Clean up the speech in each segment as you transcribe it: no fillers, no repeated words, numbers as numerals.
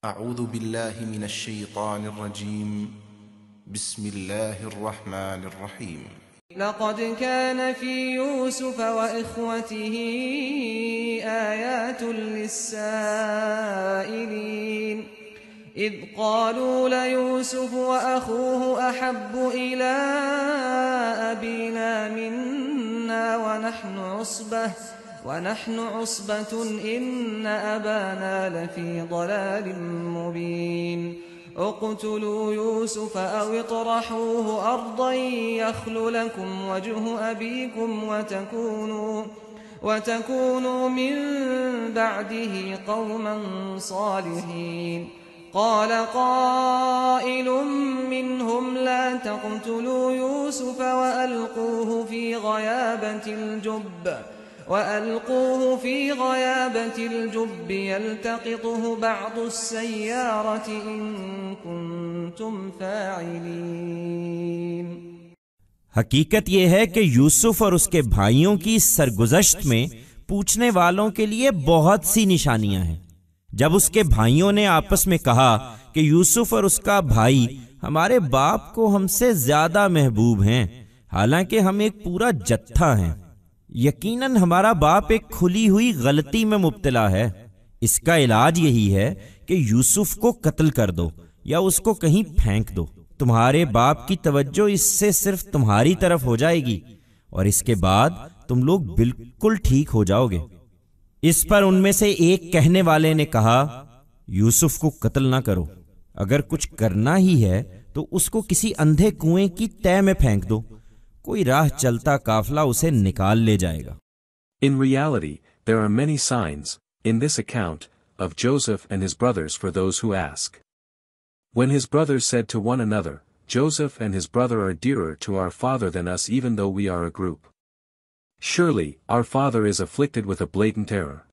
أعوذ بالله من الشيطان الرجيم. بسم الله الرحمن الرحيم. لقد كان في يوسف وإخوته آيات للسائلين إذ قالوا ليوسف وأخوه أحب إلى أبينا منا ونحن عصبة إن أبانا لفي ضلال مبين اقتلوا يوسف أو اطرحوه أرضا يخل لكم وجه أبيكم وتكونوا من بعده قوما صالحين. قال قائل منهم لا تقتلوا يوسف وألقوه في غيابة الجب يلتقطه بعض السيارة إن كنتم فاعلين۔ حقیقت یہ ہے کہ یوسف اور اس کے بھائیوں کی سرگزشت میں پوچھنے والوں کے لیے بہت سی نشانیاں ہیں۔ جب اس کے بھائیوں نے آپس میں کہا کہ یوسف اور اس کا بھائی ہمارے باپ کو ہم سے زیادہ محبوب ہیں، حالانکہ ہم ایک پورا جتھا ہیں، یقیناً ہمارا باپ ایک کھلی ہوئی غلطی میں مبتلا ہے۔ اس کا علاج یہی ہے کہ یوسف کو قتل کر دو یا اس کو کہیں پھینک دو۔ تمہارے باپ کی توجہ اس سے صرف تمہاری طرف ہو جائے گی اور اس کے بعد تم لوگ بالکل ٹھیک ہو جاؤ گے۔ اس پر ان میں سے ایک کہنے والے نے کہا، یوسف کو قتل نہ کرو، اگر کچھ کرنا ہی ہے تو اس کو کسی اندھے کنویں کی تہ میں پھینک دو، کوئی راہ چلتا قافلہ اسے نکال لے جائے گا۔ In reality, there are many signs, in this account, of Joseph and his brothers for those who ask. When his brothers said to one another, Joseph and his brother are dearer to our father than us even though we are a group. Surely, our father is afflicted with a blatant error.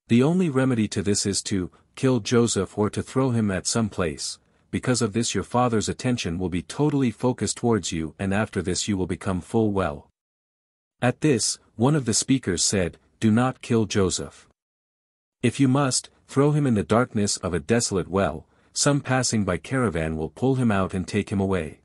The only remedy to this is to kill Joseph or to throw him at some place. Because of this your father's attention will be totally focused towards you and after this you will become full well. At this, one of the speakers said, Do not kill Joseph. If you must, throw him in the darkness of a desolate well, some passing by caravan will pull him out and take him away.